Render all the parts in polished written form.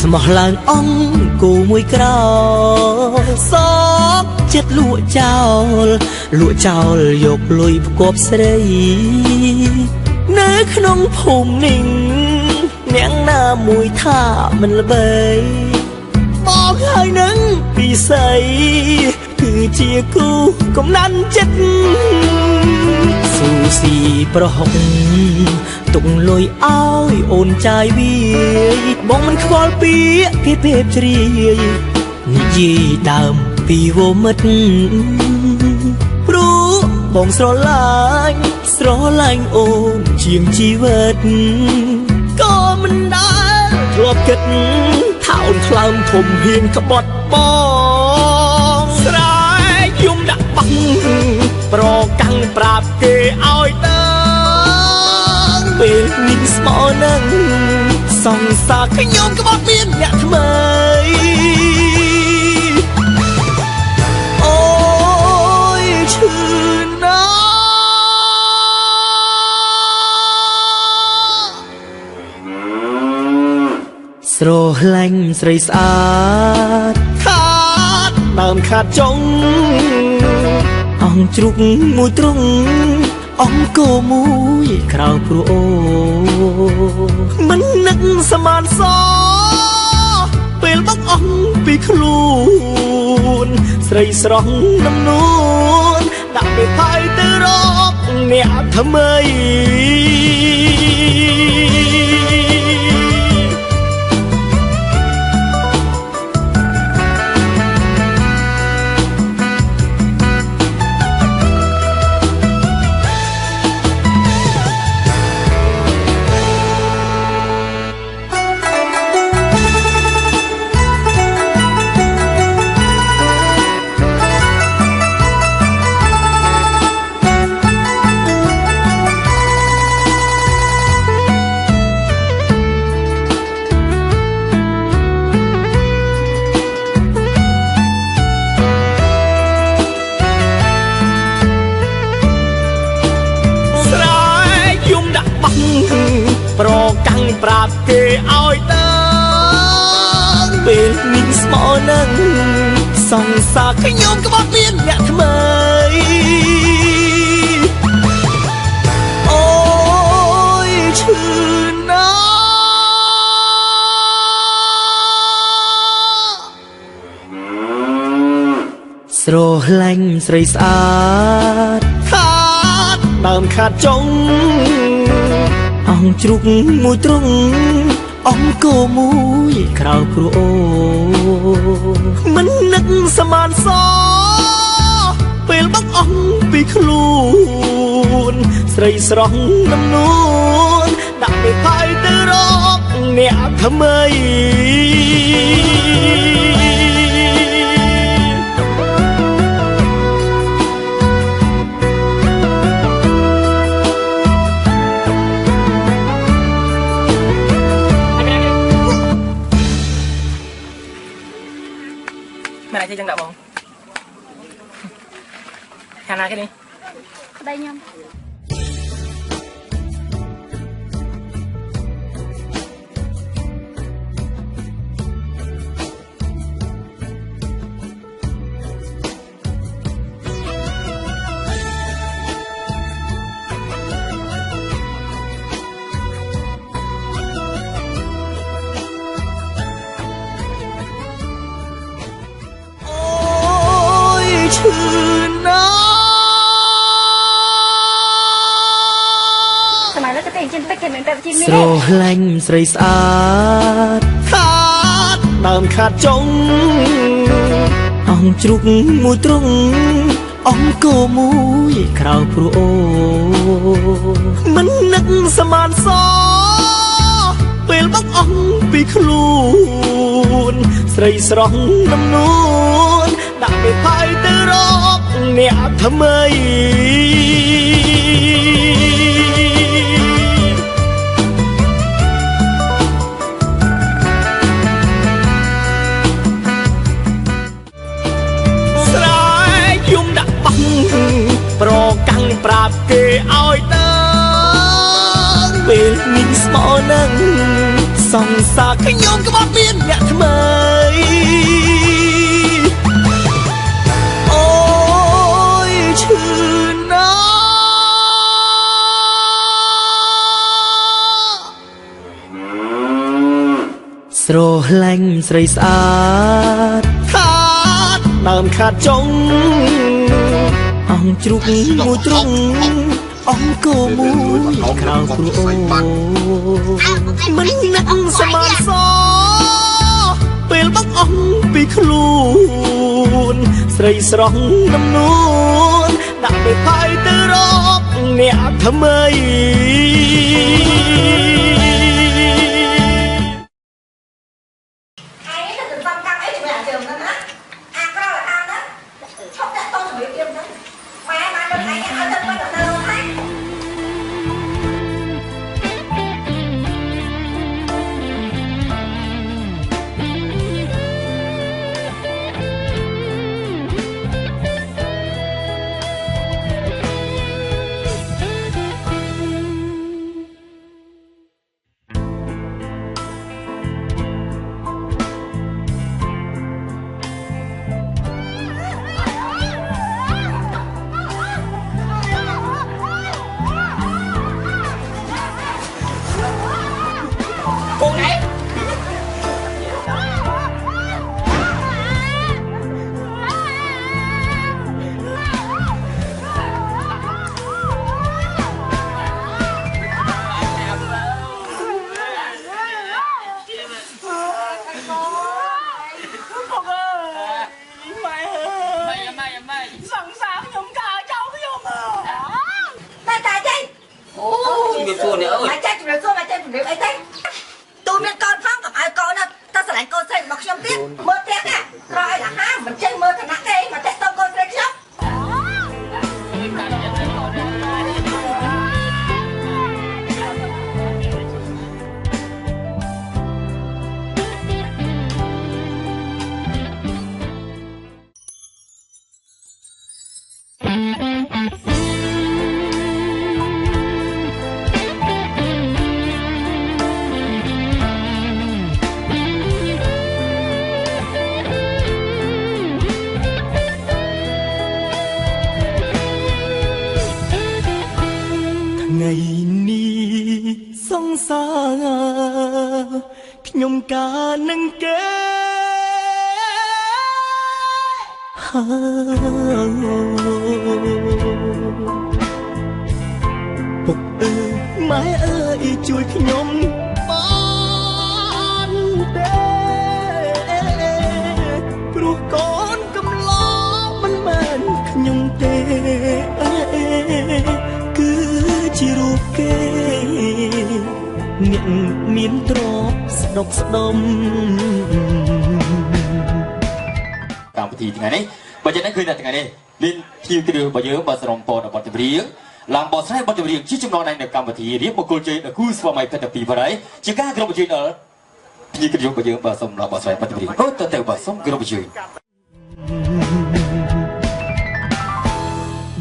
ស្មោះឡើងអង្គគូមួយក្រោសោកចិត្តលក់ចោលយកលុយផ្គប់ស្រីនៅក្នុងភូមិនេះអ្នកណាមួយថាមិនល្បីមកហើយនឹងពិស័យគឺជាគូកំណាន់ចិត្តស៊ូស៊ីប្រហុកទុកលុយឲ្យអូនចាយវាបងមិនខ្វល់ពីគេពេបជ្រាយនិយាយដើមពីវមិត្តព្រោះបងស្រឡាញ់អូនជាងជីវិតក៏មិនដែលធ្លាប់គិតថាអូនថ្លើមធំហ៊ានក្បត់បងស្រែកយំដាក់បាំងប្រកាំងប្រាប់គេឲ្យទៅពេលមានស្មោនឹងសង្សារខ្ញុំក្បត់មានអ្នកថ្មីអូយឈឺណាស្រឡាញ់ស្រីស្អាតខាតដើមខាតចុងអង្គជ្រុកមួយទ្រុងអង្គគមួយក្រៅព្រោះអូមិននឹកស្មានសពេលបោកអង្គពីខ្លួនស្រីស្រស់នំនួនដាក់ពេលផាយទៅរកអ្នកថ្មីប្រកាំងប្រាប់គេឲ្យទៅពេលមានស្មោនឹងសង្សារខ្ញុំក្បត់មានអ្នកថ្មីអូយឈឺណាស្រឡាញ់ស្រីស្អាតខាតដើមខាតចុងអង្គជ្រុកមួយទ្រុងអង្គគមួយក្រៅព្រោះអូមិននឹកស្មានសពេលបោកអង្គពីខ្លួនស្រីស្រស់នំនួនដាក់ពេលផាយទៅរកអ្នកថ្មីMày lại chơi chân đậu không? Hàn ai cái đi? Đây nhâm.ឈឺណាសម័យលើកតែចិនតែគេមិនបែបជីនេះស្រឡាញ់ស្រីស្អាតខាតដើមខាតចុងអង្គជ្រុកមួយទ្រុងអង្គគមួយក្រៅព្រោះអូមិននឹកស្មានសពេលបោកអង្គពីខ្លួនស្រីស្រស់នំនួន ដាក់ពេលផាយទៅរកអ្នកថ្មីស្រែកយំដាក់បោះប្រកាំងប្រាប់គេឲ្យដឹងពេលនេះស្មោនឹងសង្សារខ្ញុំក្បត់មានអ្នកថ្មីអូយឈឺណាស្រឡាញ់ស្រីស្អាតខាតដើមខាតចុងអង្គជ្រុកមួយទ្រុងអង្គគោមួយក្រៅព្រោះមិននឹកសមានសពេលបាក់អង្គពីខ្លួនស្រីស្រស់ដំនួនដាក់ពេលផាយទៅរកអ្នកថ្មីថ្ងៃនេះសង្សារខ្ញុំការនឹងគេពុកអើយម៉ែអើយជួយខ្ញុំបានទេព្រោះកូនកំឡោមិនមែនខ្ញុំទេគឺជារូបគេអ្នកមានទ្រព្យស្ដុកស្ដុំកម្មវិធីថ្ងៃនេះបើចឹងឃើញតែថ្ងៃនេះមានភ្ញៀវគ្រឿងរបស់យើងបើស្រមពតបទចម្រៀងឡើងបោះស្រែបទចម្រៀងជាចំណងនៅកម្មវិធីរៀបមង្គលជ័យដល់គូស្វាមីភេទពីបរិយជាការគោរពជ័យដល់ភ្ញៀវគ្រឿងរបស់យើងបើសូមឡើងបោះស្រែបទចម្រៀងអូទៅបើសូមគោរពជ័យ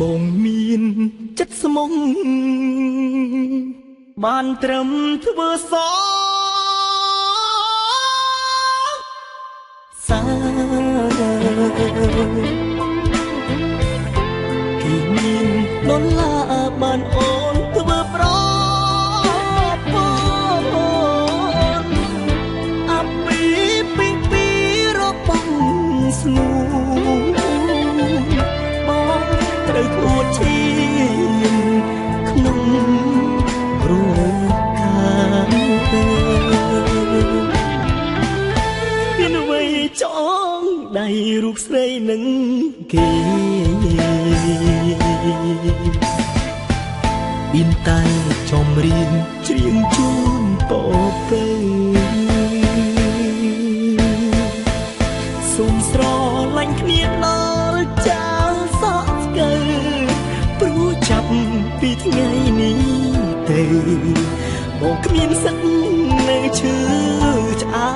បងមានចិត្តស្មុងបានត្រឹមធ្វើសសាគេមានដុល្លារបានអូនធ្វើប្រពន្ធអាពីរបស់ស្នូបងត្រូវអួតឈាមក្នុងរោកាមានអ្វីចងដៃរូបស្រីនឹងគេមានតែចំរៀងច្រៀងជូនពពែសូម ស្រឡាញ់គ្នាដល់ចាលសក់ស្កើព្រោះចាប់ពីថ្ងៃនេះទៅបងគ្មានសិទ្ធនៅឈឺឆ្អើ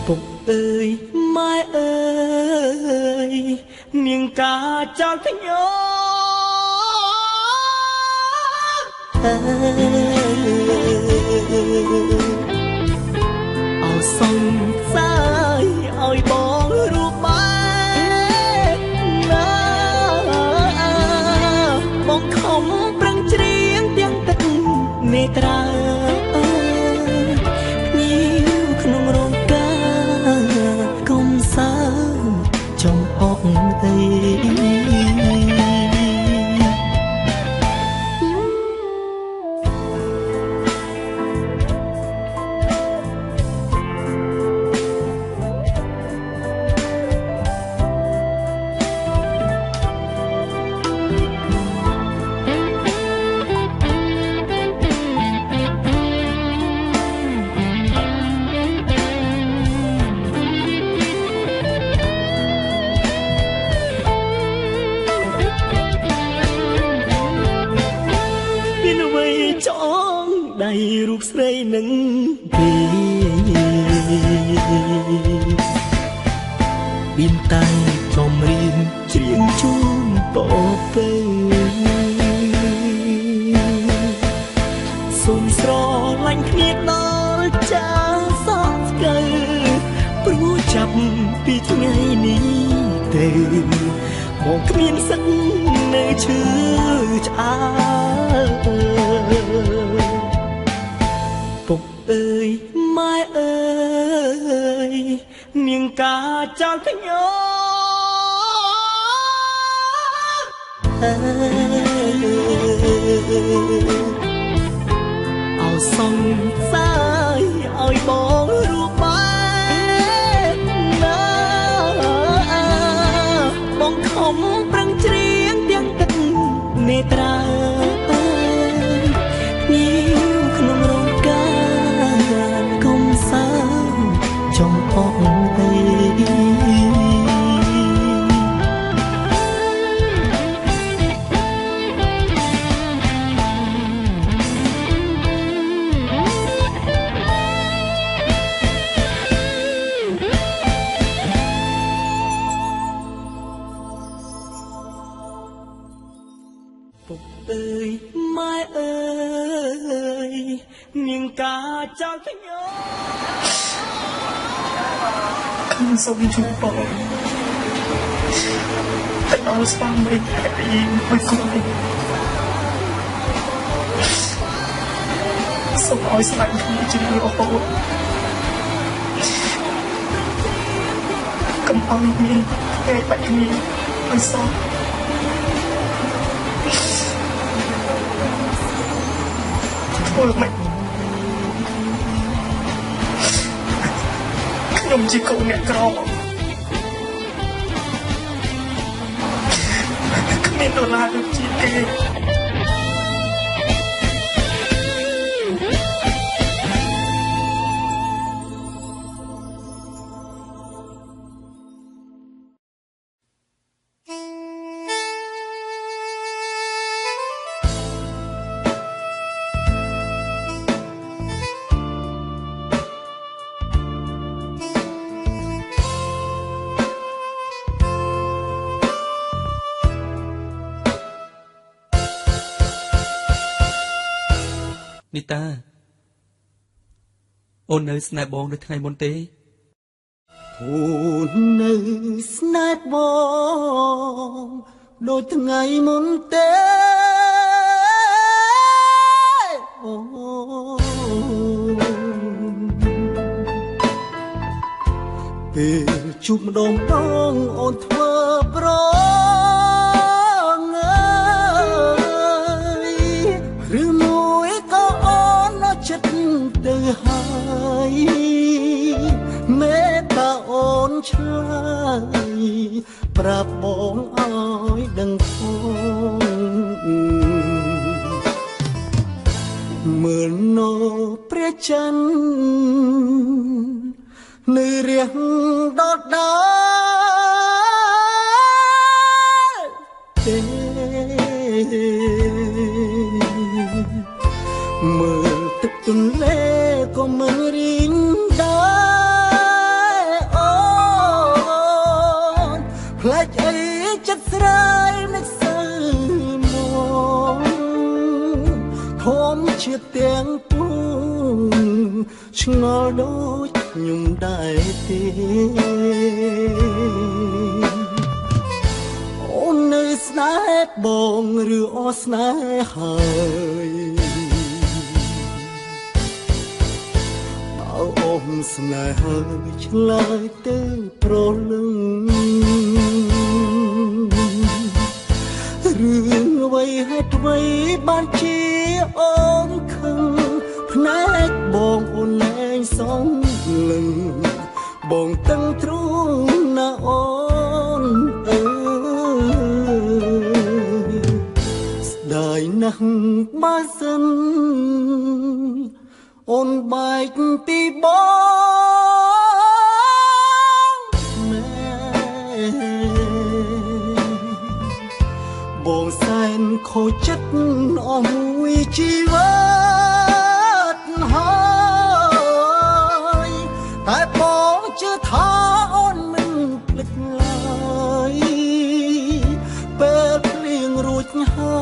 ពុកអើយម៉ែអើយនាងការចោលខ្ញុំអោសង្សារឲ្យបងរូបបែកណាបងខំប្រឹងច្រៀងទាំងទឹកនេត្រាភ្ញៀវក្នុងរោងការកុំសើចង់អកអីដៃរូបស្រីនឹងគេបៀនតែចំរៀងច្រៀងជូនបបេសូមស្រឡាញ់គ្នាដល់ចាសក់ស្កើព្រោះចាប់ពីថ្ងៃនេះទៅមកគ្មានសិននៅឈឺឆ្អើពុកអើយម៉ែអើយនាងការចោលខ្ញុំអោសង្សារឲ្យបងរូបបែកណាបងខំប្រឹងច្រៀងទាំងទឹកនេត្រាពុកអើយម៉ែអើយនាងការចោលខ្ញុំសូមជួបបងតែអរស្វាមីតែមួយគូសូមឲ្យស្លាញ់គ្នាជារហូតកុំឲ្យមានថ្ងៃបាច់គ្នាឲ្យសោះធ្វើម៉េចខ្ញុំជាកូនអ្នកក្រគ្មានដុល្លារដូចជាគេនីតាអូននៅស្នេហ៍បងដូចថ្ងៃមុនទេអូននៅស្នេហ៍បងដូចថ្ងៃមុនទេអូពេលជួបម្ដងអូនធ្វើប្រទៅហើយមេត្តាអូនឆ្លើយប្រាប់បងឲ្យដឹងផងមើលនៅព្រះច័ន្ទ នៅរៀងដដាទេមើលទឹកទន្លេក៏មិនរីងដែរអូនផ្លែកអីចិត្តស្រាយនឹកសើមកធំជាទាំងពួងឆ្ងល់ដូចខ្ញុំដែរទេអូននៅស្នេហ៍បងឬអស្នេហ៍ហើយអូនស្នេហ៍ឆ្លើយទៅប្រលឹងរឿងអ្វីហេតុអ្វីបានជាអូនខឹងភ្នែកបងអូនលែងសងលឹងបងតឹងទ្រូងណាអូនអើយស្ដាយណាស់បើសិនអូនបែកពីបងមែបងសែនខូចចិត្តអស់មួយជីវិតហើយតែបងជឿថាអូនមិនភ្លេចឡើយពេលភ្លៀងរួចហើ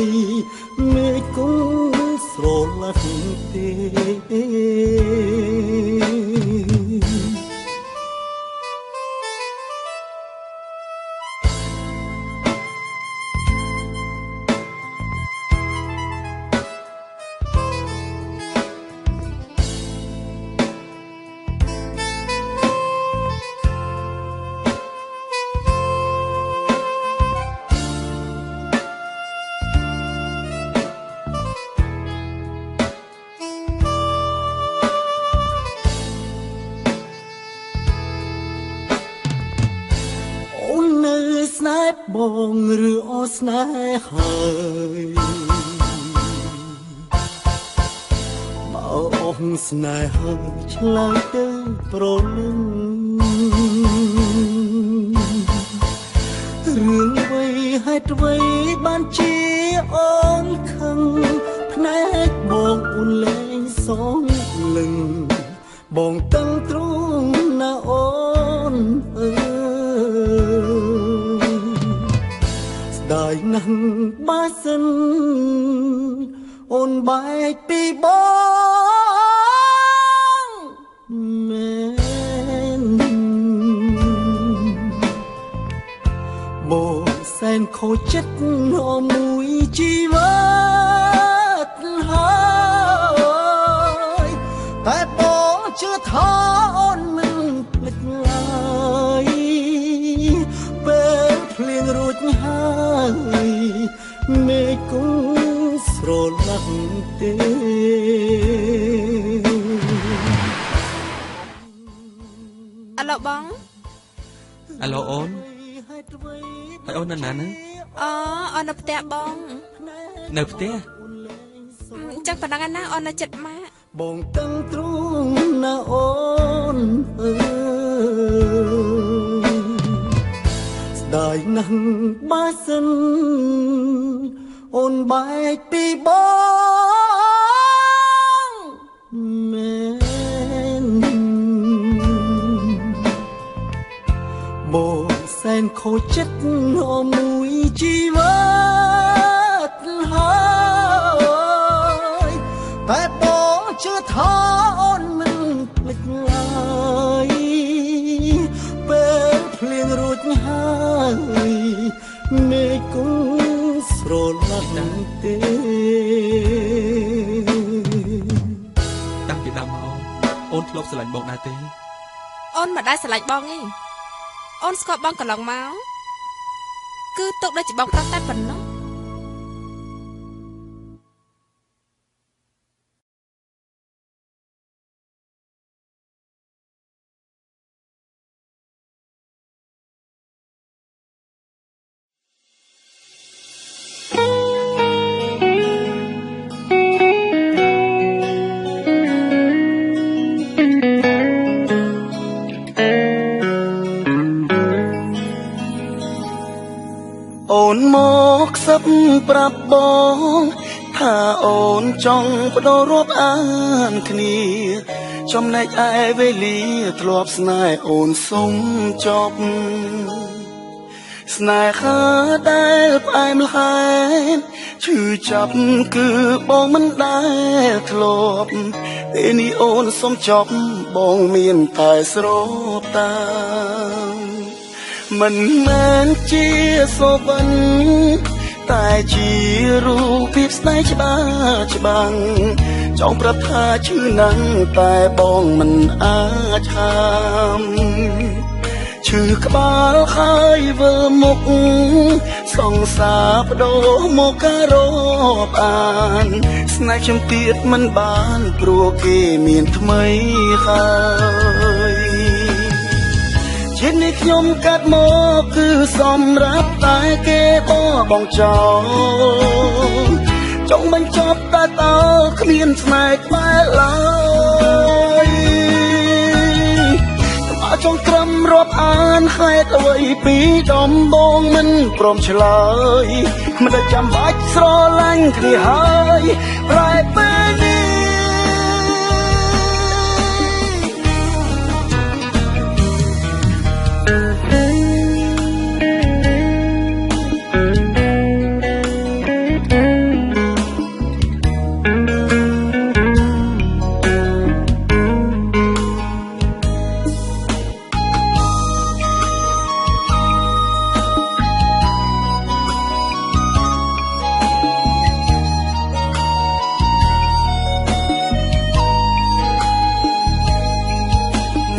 យមេឃគង់ស្រឡះទេបងឬអស្នេហ៍ហើយបើអូនស្នេហ៍ឆ្លើយទៅប្រលឹងរឿងអ្វីហេតុអ្វីបានជាអូនខឹងភ្នែកបងអូនលែងសងលឹងបងតឹងទ្រូងណាអូនអើដាយណាស់បើសិនអូនបែកពីបងមែនបងសែនខូចចិត្តអស់មួយជីវិតហើយតែបងជឿថាអូនមិនភ្លេចឡើយពេលភ្លៀងរួចហើយមេឃគង់ស្រឡះទេអាឡូបងអាឡូអូនហើយអូននៅណាហ្នឹងអូននៅផ្ទះបងនៅផ្ទះអញ្ចឹងប៉ុណ្ណឹងណាអូននៅចិត្តម៉ាក់បងតឹងទ្រូងណាអូនអើយស្ដាយណាស់បើសិនអូនបែកពីបងមែនបងសែនខូចចិត្តអស់មួយជីវិតហើយតែបងជឿថាអូនមិនភ្លេចឡើយពេលភ្លៀងរួចហើយមេឃគង់ស្រឡះទេតាំងពីដើមមកអូនធ្លាប់ស្រឡាញ់បងដែរទេអូនមិនដែរស្រឡាញ់បងទេអូនស្គាល់បងកន្លងមកគឺទុកដូចជាបងប្រុសតែប៉ុណ្ណោះ មកសឹបប្រាប់បងថាអូនចង់បដូររាប់អានគ្នាចំណែកឯវេលាធ្លាប់ស្នេហ៍អូនសុំចប់ស្នេហាដែលផ្អែមល្ហែមឈឺចាប់គឺបងមិនដែលធ្លាប់ពេលនេះអូនសុំចប់បងមានតែស្រូបតាមមិនមែនជាសុបិនតែជារូបភាពស្នេហ៍ច្បាស់ចង់ប្រាប់ថាឈឺណាស់តែបងមិនអាចហាមឈឺក្បាលហើយវិលមុខសង្សារបដូរមកការរាប់អានស្នេហ៍ខ្ញុំទៀតមិនបានព្រោះគេមានថ្មីហើយជាតិនេះខ្ញុំកាត់មកគឺសម្រាប់តែគេបងចោលចង់បញ្ចប់តែតើគ្មានស្នេហ៍ក្បែរឡើយចង់ត្រឹមរាប់អានហេតុអ្វីពីដំបងមិនព្រមឆ្លើយមិនដែលចាំបាច់ស្រឡាញ់គ្នាហើយប្រែពេលនេះ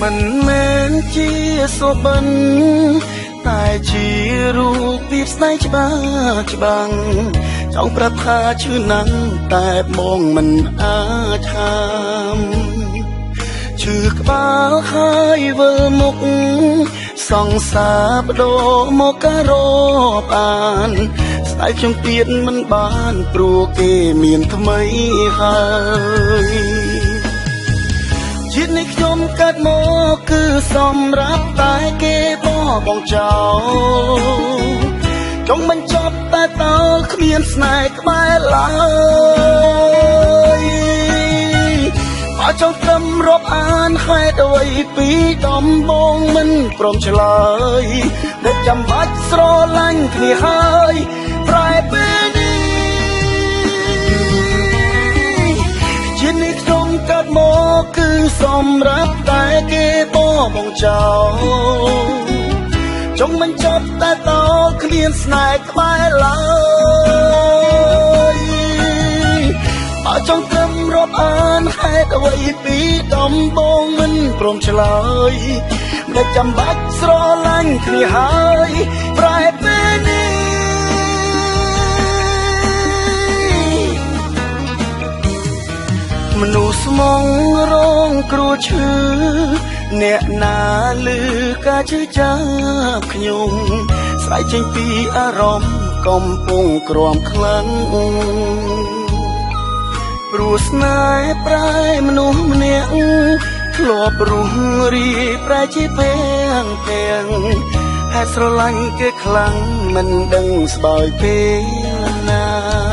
មិនមែនជាសុបិនតែជារូបភាពស្នេហ៍ច្បាស់ចង់ប្រាប់ថាឈឺណាស់តែបងមិនអាចហាមឈឺក្បាលហើយវិលមុខសង្សារបដូរមកការរាប់អានស្នេហ៍ខ្ញុំទៀតមិនបានព្រោះគេមានថ្មីហើយជាតិនេះខ្ញុំកាត់មកគឺសម្រាប់តែគេបងចោលចង់បញ្ចប់តែតើគ្មានស្នេហ៍ក្បែរឡើយបើចង់ត្រឹមរាប់អានហេតុអ្វីពីដំបងមិនព្រមឆ្លើយដែលចាំបាច់ស្រឡាញ់គ្នាហើយប្រែពេលនេះជាតិនេះខ្ញុំកាត់មកគឺសម្រាប់តែគេបងចោលចង់បញ្ចប់តែតើគ្មានស្នេហ៍ក្បែរឡើយបើចង់ត្រឹមរាប់អានហេតុអ្វីពីដំបងមិនព្រមឆ្លើយមិនចាំបាច់ស្រឡាញ់គ្នាហើយប្រែពេលនេះមនុស្សស្មងរងគ្រោះឈឺអ្នកណាឮការជឿចាប់ខ្ញុំស្រែកចេញពីអារម្មណ៍កំពុងក្រំខ្លាំងព្រោះស្នេហ៍ប្រែមនុស្សម្នាក់ធ្លាប់រុះរីប្រែជាពេងហេតុស្រឡាញ់គេខ្លាំងមិនដឹងស្បើយពេលណា